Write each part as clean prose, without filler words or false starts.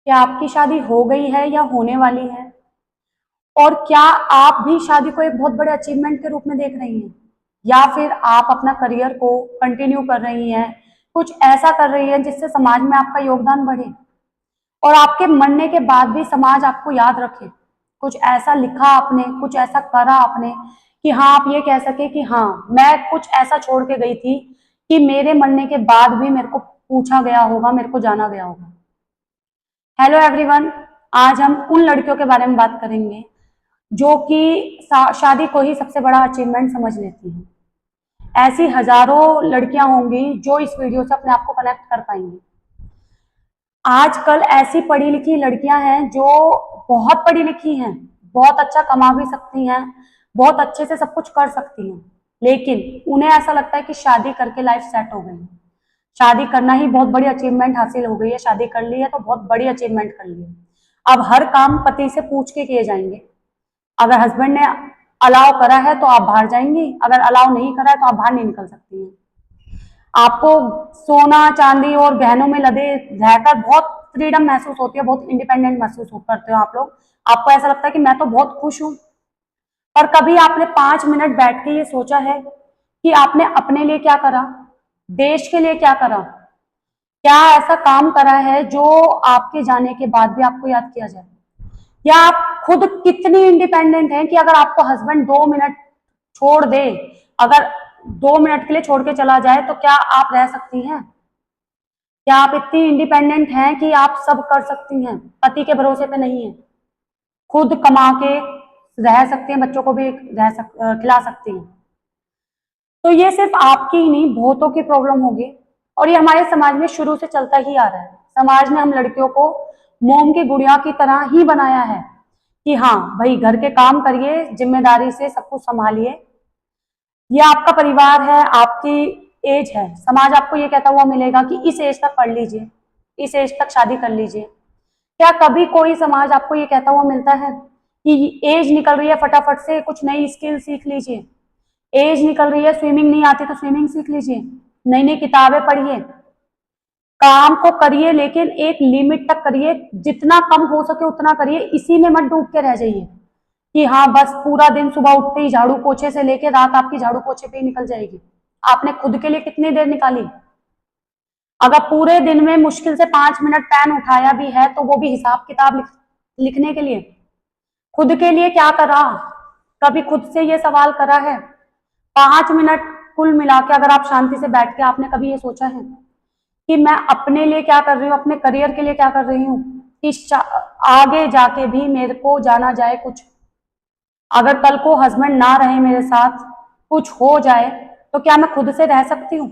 क्या आपकी शादी हो गई है या होने वाली है? और क्या आप भी शादी को एक बहुत बड़े अचीवमेंट के रूप में देख रही हैं, या फिर आप अपना करियर को कंटिन्यू कर रही हैं, कुछ ऐसा कर रही हैं जिससे समाज में आपका योगदान बढ़े और आपके मरने के बाद भी समाज आपको याद रखे? कुछ ऐसा लिखा आपने, कुछ ऐसा करा आपने कि हाँ आप ये कह सके कि हाँ मैं कुछ ऐसा छोड़ के गई थी कि मेरे मरने के बाद भी मेरे को पूछा गया होगा, मेरे को जाना गया होगा। हेलो एवरीवन, आज हम उन लड़कियों के बारे में बात करेंगे जो कि शादी को ही सबसे बड़ा अचीवमेंट समझ लेती हैं। ऐसी हजारों लड़कियां होंगी जो इस वीडियो से अपने आप को कनेक्ट कर पाएंगी। आजकल ऐसी पढ़ी लिखी लड़कियां हैं जो बहुत पढ़ी लिखी हैं, बहुत अच्छा कमा भी सकती हैं, बहुत अच्छे से सब कुछ कर सकती हैं, लेकिन उन्हें ऐसा लगता है कि शादी करके लाइफ सेट हो गई, शादी करना ही बहुत बड़ी अचीवमेंट हासिल हो गई है, शादी कर ली है तो बहुत बड़ी अचीवमेंट कर ली है। अब हर काम पति से पूछ के किए जाएंगे। अगर हस्बैंड ने अलाउ करा है तो आप बाहर जाएंगी, अगर अलाउ नहीं करा है तो आप बाहर नहीं निकल सकती हैं। आपको सोना चांदी और गहनों में लदे रहकर बहुत फ्रीडम महसूस होती है, बहुत इंडिपेंडेंट महसूस करते हो आप लोग। आपको ऐसा लगता है कि मैं तो बहुत खुश हूं। और कभी आपने 5 मिनट बैठ के ये सोचा है कि आपने अपने लिए क्या करा, देश के लिए क्या करा? क्या ऐसा काम करा है जो आपके जाने के बाद भी आपको याद किया जाए? या आप खुद कितनी इंडिपेंडेंट हैं कि अगर आपको हस्बैंड 2 मिनट छोड़ दे, अगर 2 मिनट के लिए छोड़ के चला जाए तो क्या आप रह सकती हैं? क्या आप इतनी इंडिपेंडेंट हैं कि आप सब कर सकती हैं, पति के भरोसे पे नहीं है, खुद कमा के रह सकती हैं, बच्चों को भी खिला सकती हैं? तो ये सिर्फ आपकी ही नहीं, बहुतों की प्रॉब्लम होगी और ये हमारे समाज में शुरू से चलता ही आ रहा है। समाज ने हम लड़कियों को मोम की गुड़िया की तरह ही बनाया है कि हाँ भाई घर के काम करिए, जिम्मेदारी से सब कुछ संभालिए। ये आपका परिवार है, आपकी एज है, समाज आपको ये कहता हुआ मिलेगा कि इस एज तक पढ़ लीजिए, इस एज तक शादी कर लीजिए। क्या कभी कोई समाज आपको ये कहता हुआ मिलता है कि एज निकल रही है, फटाफट से कुछ नई स्किल सीख लीजिए, एज निकल रही है, स्विमिंग नहीं आती तो स्विमिंग सीख लीजिए, नई नई किताबें पढ़िए, काम को करिए लेकिन एक लिमिट तक करिए, जितना कम हो सके उतना करिए, इसी में मत डूब के रह जाइए कि हाँ बस पूरा दिन सुबह उठते ही झाड़ू पोछे से लेके रात आपकी झाड़ू पोछे पे ही निकल जाएगी। आपने खुद के लिए कितनी देर निकाली? अगर पूरे दिन में मुश्किल से 5 मिनट पेन उठाया भी है तो वो भी हिसाब किताब लिखने के लिए, खुद के लिए क्या करा? कभी खुद से ये सवाल करा है? 5 मिनट कुल मिला के अगर आप शांति से बैठ के आपने कभी ये सोचा है कि मैं अपने लिए क्या कर रही हूँ, अपने करियर के लिए क्या कर रही हूँ कि आगे जाके भी मेरे को जाना जाए कुछ, अगर कल को हस्बैंड ना रहे मेरे साथ, कुछ हो जाए तो क्या मैं खुद से रह सकती हूँ?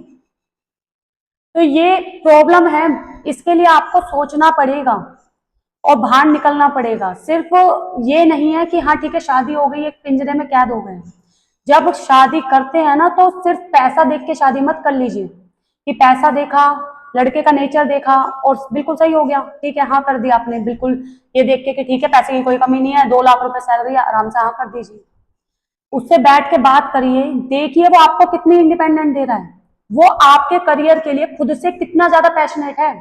तो ये प्रॉब्लम है, इसके लिए आपको सोचना पड़ेगा और बाहर निकलना पड़ेगा। सिर्फ ये नहीं है कि हाँ ठीक है शादी हो गई, एक पिंजरे में कैद हो गए। जब शादी करते हैं ना तो सिर्फ पैसा देख के शादी मत कर लीजिए कि पैसा देखा, लड़के का नेचर देखा और बिल्कुल सही हो गया, ठीक है हाँ कर दिया आपने, बिल्कुल ये देख के कि ठीक है पैसे की कोई कमी नहीं है, 2 लाख रुपए सैलरी है, आराम से हाँ कर दीजिए। उससे बैठ के बात करिए, देखिए वो आपको कितनी इंडिपेंडेंट दे रहा है, वो आपके करियर के लिए खुद से कितना ज्यादा पैशनेट है।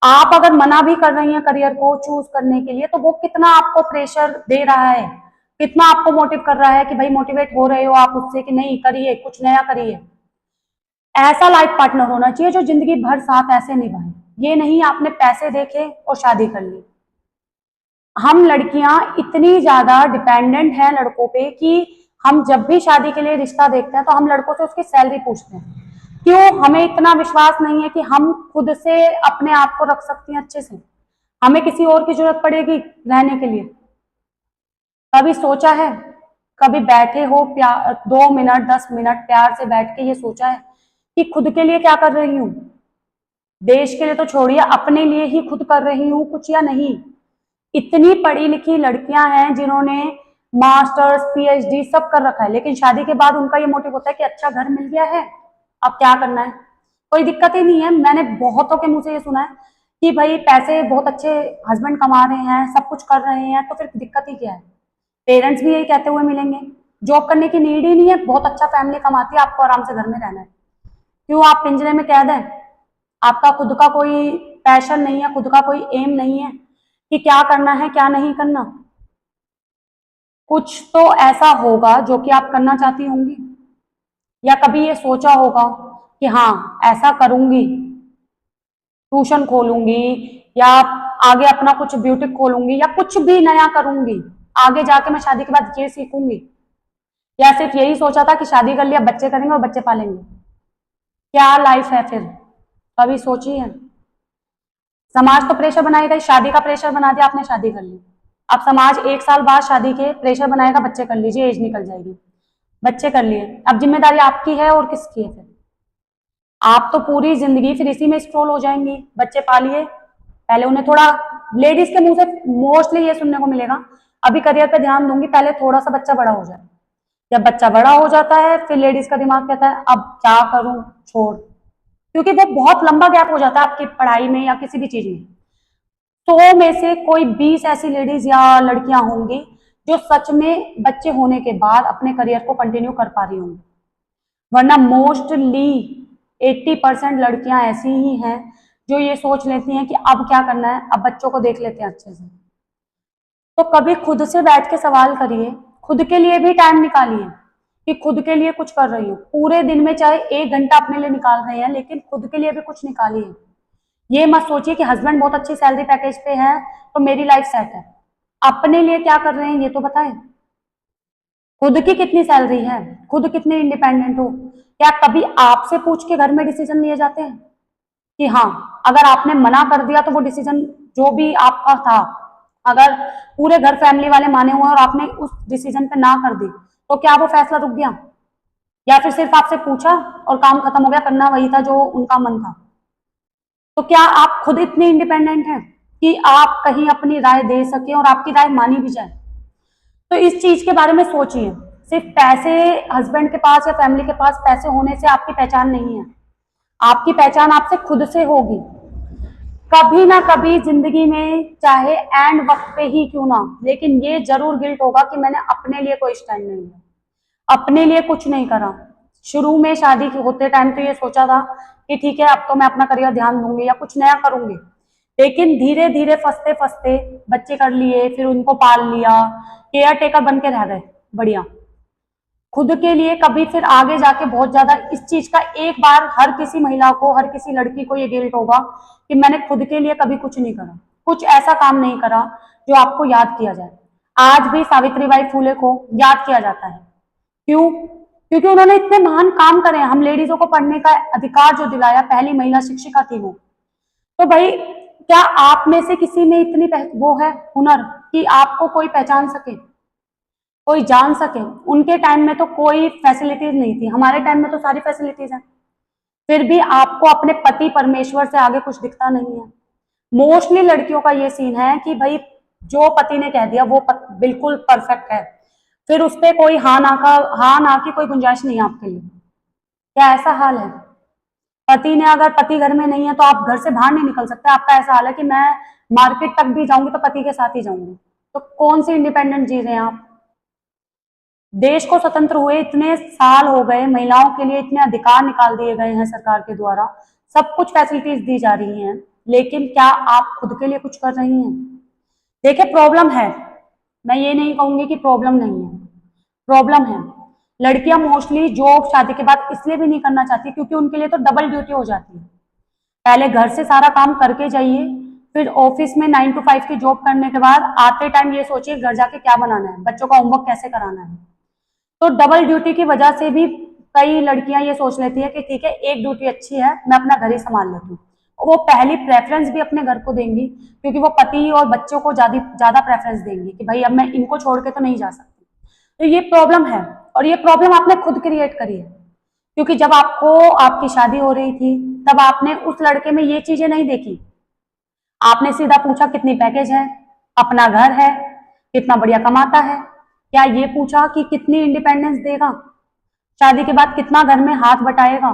आप अगर मना भी कर रही हैं करियर को चूज करने के लिए तो वो कितना आपको प्रेशर दे रहा है, कितना आपको मोटिव कर रहा है कि भाई मोटिवेट हो रहे हो आप उससे कि नहीं करिए, कुछ नया करिए। ऐसा लाइफ पार्टनर होना चाहिए जो जिंदगी भर साथ ऐसे निभाए, ये नहीं आपने पैसे देखे और शादी कर ली। हम लड़कियां इतनी ज्यादा डिपेंडेंट हैं लड़कों पे कि हम जब भी शादी के लिए रिश्ता देखते हैं तो हम लड़कों से उसकी सैलरी पूछते हैं। क्यों? हमें इतना विश्वास नहीं है कि हम खुद से अपने आप को रख सकती हैं अच्छे से, हमें किसी और की जरूरत पड़ेगी रहने के लिए। कभी सोचा है, कभी बैठे हो 2 मिनट 10 मिनट प्यार से बैठ के ये सोचा है कि खुद के लिए क्या कर रही हूँ? देश के लिए तो छोड़िए, अपने लिए ही खुद कर रही हूँ कुछ या नहीं? इतनी पढ़ी लिखी लड़कियां हैं जिन्होंने मास्टर्स पीएचडी सब कर रखा है, लेकिन शादी के बाद उनका ये मोटिव होता है कि अच्छा घर मिल गया है, अब क्या करना है, कोई दिक्कत ही नहीं है। मैंने बहुतों के मुंह से ये सुना है कि भाई पैसे बहुत अच्छे हस्बैंड कमा रहे हैं, सब कुछ कर रहे हैं, तो फिर दिक्कत ही क्या है? पेरेंट्स भी यही कहते हुए मिलेंगे, जॉब करने की नीड ही नहीं है, बहुत अच्छा फैमिली कमाती है, आपको आराम से घर में रहना है, क्यों आप पिंजरे में कैद है? आपका खुद का कोई पैशन नहीं है, खुद का कोई एम नहीं है कि क्या करना है क्या नहीं करना? कुछ तो ऐसा होगा जो कि आप करना चाहती होंगी, या कभी ये सोचा होगा कि हाँ ऐसा करूंगी, ट्यूशन खोलूंगी या आगे अपना कुछ ब्यूटिक खोलूंगी या कुछ भी नया करूंगी, आगे जाके मैं शादी के बाद ये सीखूंगी? या सिर्फ यही सोचा था कि शादी कर लिया, बच्चे करेंगे और बच्चे पालेंगे? क्या लाइफ है फिर? कभी सोची है? समाज तो प्रेशर बनाएगा ही, शादी का प्रेशर बना दिया आपने, शादी कर ली। अब समाज 1 साल बाद शादी के प्रेशर बनाएगा, बच्चे कर लीजिए, एज निकल जाएगी, बच्चे कर लिए, अब जिम्मेदारी आपकी है और किसकी है फिर? आप तो पूरी जिंदगी फिर इसी में स्क्रॉल हो जाएंगी। बच्चे पालिए, पहले उन्हें थोड़ा, लेडीज के मुंह से मोस्टली ये सुनने को मिलेगा, अभी करियर पे ध्यान दूंगी, पहले थोड़ा सा बच्चा बड़ा हो जाए। जब बच्चा बड़ा हो जाता है फिर लेडीज का दिमाग कहता है अब क्या करूं, छोड़, क्योंकि वो बहुत लंबा गैप हो जाता है आपकी पढ़ाई में या किसी भी चीज में। 100 में से कोई 20 ऐसी लेडीज या लड़कियां होंगी जो सच में बच्चे होने के बाद अपने करियर को कंटिन्यू कर पा रही होंगी, वरना मोस्टली 80% लड़कियां ऐसी ही हैं जो ये सोच लेती हैं कि अब क्या करना है, अब बच्चों को देख लेते हैं अच्छे से। तो कभी खुद से बैठ के सवाल करिए, खुद के लिए भी टाइम निकालिए कि खुद के लिए कुछ कर रही हूँ, पूरे दिन में चाहे 1 घंटा अपने लिए निकाल रहे हैं, लेकिन खुद के लिए भी कुछ निकालिए। ये मत सोचिए कि हस्बैंड बहुत अच्छी सैलरी पैकेज पे है तो मेरी लाइफ सेट है। अपने लिए क्या कर रहे हैं ये तो बताएं, खुद की कितनी सैलरी है, खुद कितने इंडिपेंडेंट हो? क्या कभी आपसे पूछ के घर में डिसीजन लिए जाते हैं कि हाँ अगर आपने मना कर दिया तो वो डिसीजन जो भी आपका था, अगर पूरे घर फैमिली वाले माने हुए और आपने उस डिसीजन पे ना कर दी तो क्या वो फैसला रुक गया, या फिर सिर्फ आपसे पूछा और काम खत्म हो गया, करना वही था जो उनका मन था? तो क्या आप खुद इतने इंडिपेंडेंट हैं कि आप कहीं अपनी राय दे सके और आपकी राय मानी भी जाए? तो इस चीज के बारे में सोचिए। सिर्फ पैसे, हस्बैंड के पास या फैमिली के पास पैसे होने से आपकी पहचान नहीं है, आपकी पहचान आपसे खुद से होगी। कभी ना कभी जिंदगी में, चाहे एंड वक्त पे ही क्यों ना, लेकिन ये जरूर गिल्ट होगा कि मैंने अपने लिए कोई स्टैंड नहीं लिया, अपने लिए कुछ नहीं करा। शुरू में शादी होते टाइम तो ये सोचा था कि ठीक है अब तो मैं अपना करियर ध्यान दूंगी या कुछ नया करूंगी, लेकिन धीरे धीरे फंसते फंसते बच्चे कर लिए, फिर उनको पाल लिया, केयर टेकर बन के रह गए, बढ़िया। खुद के लिए कभी फिर आगे जाके बहुत ज्यादा इस चीज का, एक बार हर किसी महिला को, हर किसी लड़की को ये गिल्ट होगा कि मैंने खुद के लिए कभी कुछ नहीं करा, कुछ ऐसा काम नहीं करा जो आपको याद किया जाए। आज भी सावित्रीबाई फूले को याद किया जाता है, क्यों? क्योंकि उन्होंने इतने महान काम करे, हम लेडीजों को पढ़ने का अधिकार जो दिलाया, पहली महिला शिक्षिका थी वो। तो भाई क्या आप में से किसी में इतनी वो है हुनर कि आपको कोई पहचान सके, कोई जान सके? उनके टाइम में तो कोई फैसिलिटीज नहीं थी, हमारे टाइम में तो सारी फैसिलिटीज है, फिर भी आपको अपने पति परमेश्वर से आगे कुछ दिखता नहीं है। मोस्टली लड़कियों का ये सीन है कि भाई जो पति ने कह दिया वो बिल्कुल परफेक्ट है, फिर उस पर कोई हाँ ना की कोई गुंजाइश नहीं है आपके लिए। क्या ऐसा हाल है? पति ने, अगर पति घर में नहीं है तो आप घर से बाहर नहीं निकल सकते। आपका ऐसा हाल है कि मैं मार्केट तक भी जाऊंगी तो पति के साथ ही जाऊंगी। तो कौन सी इंडिपेंडेंट जी रहे हैं आप? देश को स्वतंत्र हुए इतने साल हो गए, महिलाओं के लिए इतने अधिकार निकाल दिए गए हैं सरकार के द्वारा, सब कुछ फैसिलिटीज दी जा रही हैं, लेकिन क्या आप खुद के लिए कुछ कर रही हैं? देखिए प्रॉब्लम है, मैं ये नहीं कहूंगी कि प्रॉब्लम नहीं है, प्रॉब्लम है। लड़कियां मोस्टली जॉब शादी के बाद इसलिए भी नहीं करना चाहती क्योंकि उनके लिए तो डबल ड्यूटी हो जाती है। पहले घर से सारा काम करके जाइए, फिर ऑफिस में 9 to 5 की जॉब करने के बाद आते टाइम ये सोचिए घर जाके क्या बनाना है, बच्चों का होमवर्क कैसे कराना है। तो डबल ड्यूटी की वजह से भी कई लड़कियां ये सोच लेती है कि ठीक है एक ड्यूटी अच्छी है, मैं अपना घर ही संभाल लेती हूँ। वो पहली प्रेफरेंस भी अपने घर को देंगी क्योंकि वो पति और बच्चों को ज्यादा प्रेफरेंस देंगी कि भाई अब मैं इनको छोड़ के तो नहीं जा सकती। तो ये प्रॉब्लम है, और ये प्रॉब्लम आपने खुद क्रिएट करी है, क्योंकि जब आपको आपकी शादी हो रही थी तब आपने उस लड़के में ये चीजें नहीं देखी। आपने सीधा पूछा कितनी पैकेज है, अपना घर है, कितना बढ़िया कमाता है, क्या ये पूछा कि कितनी इंडिपेंडेंस देगा, शादी के बाद कितना घर में हाथ बटाएगा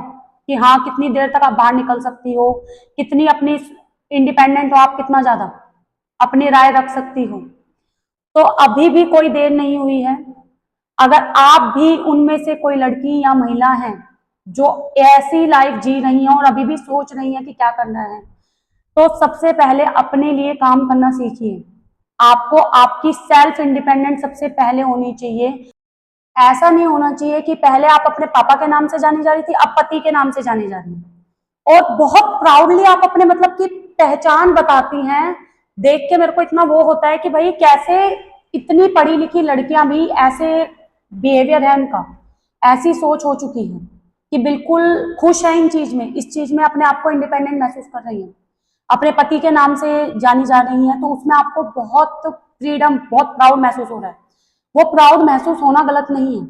कि हाँ कितनी देर तक आप बाहर निकल सकती हो, कितनी अपनी इंडिपेंडेंट हो आप, कितना ज्यादा अपनी राय रख सकती हो। तो अभी भी कोई देर नहीं हुई है। अगर आप भी उनमें से कोई लड़की या महिला है जो ऐसी लाइफ जी रही है और अभी भी सोच रही है कि क्या करना है, तो सबसे पहले अपने लिए काम करना सीखिए। आपको आपकी सेल्फ इंडिपेंडेंट सबसे पहले होनी चाहिए। ऐसा नहीं होना चाहिए कि पहले आप अपने पापा के नाम से जानी जा रही थी, अब पति के नाम से जानी जा रही है और बहुत प्राउडली आप अपने मतलब की पहचान बताती हैं। देख के मेरे को इतना वो होता है कि भाई कैसे इतनी पढ़ी लिखी लड़कियां भी ऐसे बिहेवियर है उनका, ऐसी सोच हो चुकी है कि बिल्कुल खुश है इन चीज में, इस चीज में अपने आप को इंडिपेंडेंट महसूस कर रही है, अपने पति के नाम से जानी जा रही है, तो उसमें आपको बहुत फ्रीडम, बहुत प्राउड महसूस हो रहा है। वो प्राउड महसूस होना गलत नहीं है,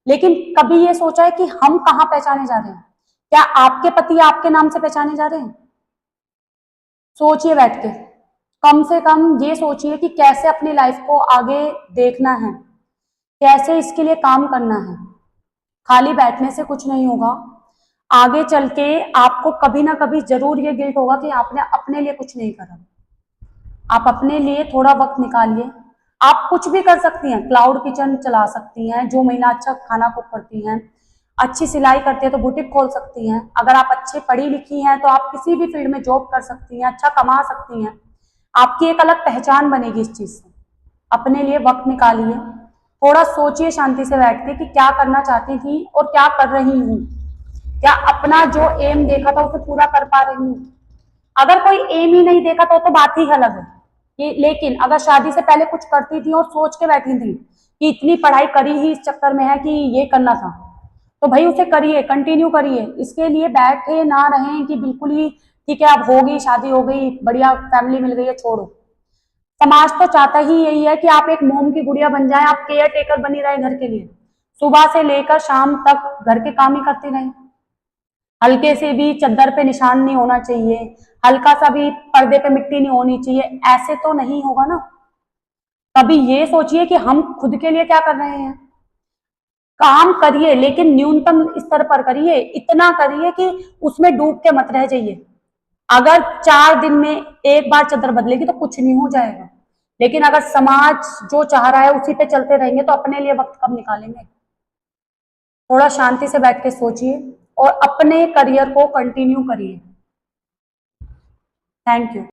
लेकिन कभी ये सोचा है कि हम कहाँ पहचाने जा रहे हैं? क्या आपके पति आपके नाम से पहचाने जा रहे हैं? सोचिए बैठ के, कम से कम ये सोचिए कि कैसे अपनी लाइफ को आगे देखना है, कैसे इसके लिए काम करना है। खाली बैठने से कुछ नहीं होगा। आगे चल के आपको कभी ना कभी जरूर ये गिल्ट होगा कि आपने अपने लिए कुछ नहीं करा। आप अपने लिए थोड़ा वक्त निकालिए। आप कुछ भी कर सकती हैं, क्लाउड किचन चला सकती हैं, जो महिला अच्छा खाना कुक करती हैं, अच्छी सिलाई करती है तो बुटीक खोल सकती हैं। अगर आप अच्छे पढ़ी लिखी हैं तो आप किसी भी फील्ड में जॉब कर सकती हैं, अच्छा कमा सकती हैं। आपकी एक अलग पहचान बनेगी इस चीज से। अपने लिए वक्त निकालिए, थोड़ा सोचिए शांति से बैठ के कि क्या करना चाहती थी और क्या कर रही हूँ, क्या अपना जो एम देखा था उसे पूरा कर पा रही हूँ। अगर कोई एम ही नहीं देखा तो बात ही अलग है कि, लेकिन अगर शादी से पहले कुछ करती थी और सोच के बैठी थी कि इतनी पढ़ाई करी ही इस चक्कर में है कि ये करना था, तो भाई उसे करिए, कंटिन्यू करिए। इसके लिए बैठे ना रहें कि बिल्कुल ही ठीक है अब हो गई, शादी हो गई, बढ़िया फैमिली मिल गई है, छोड़ो। समाज तो चाहता ही यही है कि आप एक मोम की गुड़िया बन जाएं, आप केयर टेकर बनी रहे घर के लिए, सुबह से लेकर शाम तक घर के काम ही करती रहें। हल्के से भी चद्दर पे निशान नहीं होना चाहिए, हल्का सा भी पर्दे पे मिट्टी नहीं होनी चाहिए, ऐसे तो नहीं होगा ना। कभी ये सोचिए कि हम खुद के लिए क्या कर रहे हैं। काम करिए लेकिन न्यूनतम स्तर पर करिए, इतना करिए कि उसमें डूब के मत रह जाइए। अगर 4 दिन में एक बार चद्दर बदलेगी तो कुछ नहीं हो जाएगा, लेकिन अगर समाज जो चाह रहा है उसी पे चलते रहेंगे तो अपने लिए वक्त कब निकालेंगे। थोड़ा शांति से बैठ के सोचिए और अपने करियर को कंटिन्यू करिए। Thank you.